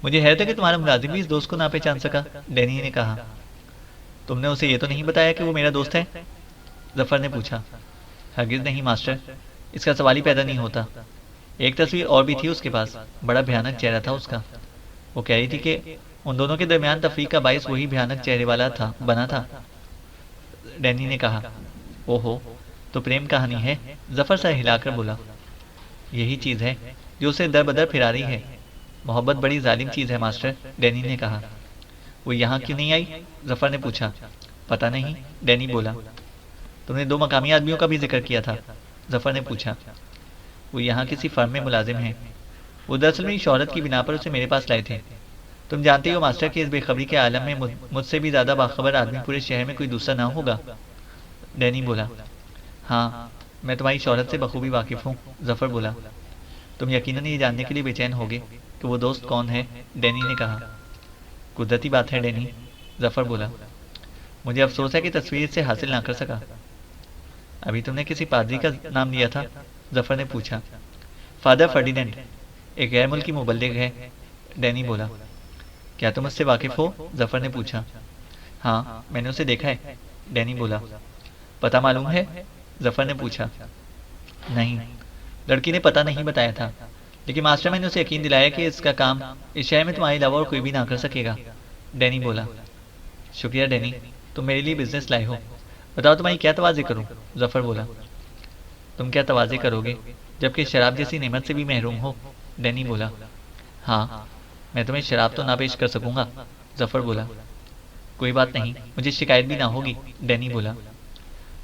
मुझे हैरत है कि तुम्हारा मुलाजिम भी इस दोस्त को ना पहचान सका, डैनी ने कहा। तुमने उसे ये तो नहीं बताया कि वो मेरा दोस्त है? जफर ने पूछा। हरगिज नहीं मास्टर, इसका सवाल ही पैदा नहीं होता। एक तस्वीर और भी थी उसके पास, बड़ा भयानक चेहरा था उसका। वो कह रही थी कि उन दोनों के दरमियान तफरीक का बाइस वही भयानक चेहरे वाला था बना था, डैनी ने कहा। ओहो, तो प्रेम कहानी है, जफर सर हिलाकर बोला। यही चीज़ है जो उसे दर बदर फिरा रही है। मोहब्बत बड़ी जालिम चीज़ है मास्टर, डैनी ने कहा। वो यहाँ क्यों नहीं आई? जफर ने पूछा। पता नहीं, डैनी बोला। तुमने 2 मकामी आदमियों का भी जिक्र किया था, जफर ने पूछा। वो यहाँ किसी फर्म में मुलाजिम हैं। वो दरअसल मेरी शोहरत की बिना पर उसे मेरे पास लाए थे। तुम जानते हो मास्टर कि इस बेखबरी के आलम में मुझसे भी ज़्यादा बाखबर आदमी पूरे शहर में कोई दूसरा ना होगा, डैनी बोला। हाँ, मैं तुम्हारी शोहरत से बखूबी वाकिफ़ हूँ, जफर बोला। तुम यकीनन ये जानने के लिए बेचैन होगे कि वो दोस्त कौन है, डैनी ने कहा। कुदरती बात है डैनी, जफर बोला। मुझे अफसोस है कि तस्वीर से हासिल ना कर सका। अभी तुमने किसी पादरी का नाम लिया था, जफर ने पूछा। फादर फर्डिनेंड, एक गैर मुल्की मुबल्लिग है, डैनी बोला। क्या तुम उससे वाकिफ़ हो? जफर ने पूछा। हाँ, मैंने उसे देखा है, डैनी बोला। पता मालूम है? जफर ने पूछा। नहीं, लड़की ने पता नहीं बताया था, लेकिन मास्टर मैंने उसे यकीन दिलाया कि इसका काम इस शहर में तुम्हारे अलावा और कोई भी ना कर सकेगा, डैनी बोला। शुक्रिया डैनी, तुम मेरे लिए बिजनेस लाए हो। बताओ तुम्हारी क्या तवाज़ी करूं, जफर बोला। तुम क्या तवाज़े करोगे, जबकि शराब जैसी नेमत से भी महरूम हो? डैनी बोला। हाँ, मैं तुम्हें शराब तो ना पेश कर सकूंगा, जफर बोला। कोई बात नहीं, मुझे शिकायत भी ना होगी, डैनी बोला।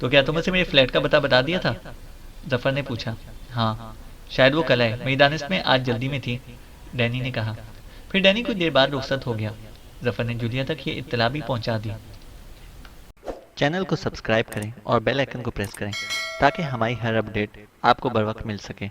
तो क्या तुम उसे मेरे फ्लैट का पता बता दिया था? जफर ने पूछा। हाँ, शायद वो कल आए, मेरी दानिश में आज जल्दी में थी, डैनी ने कहा। फिर डैनी कुछ देर बाद रुखसत हो गया। जफर ने जूलिया तक ये इत्तला भी पहुंचा दी। चैनल को सब्सक्राइब करें और बेल आइकन को प्रेस करें ताकि हमारी हर अपडेट आपको बर वक्त मिल सके।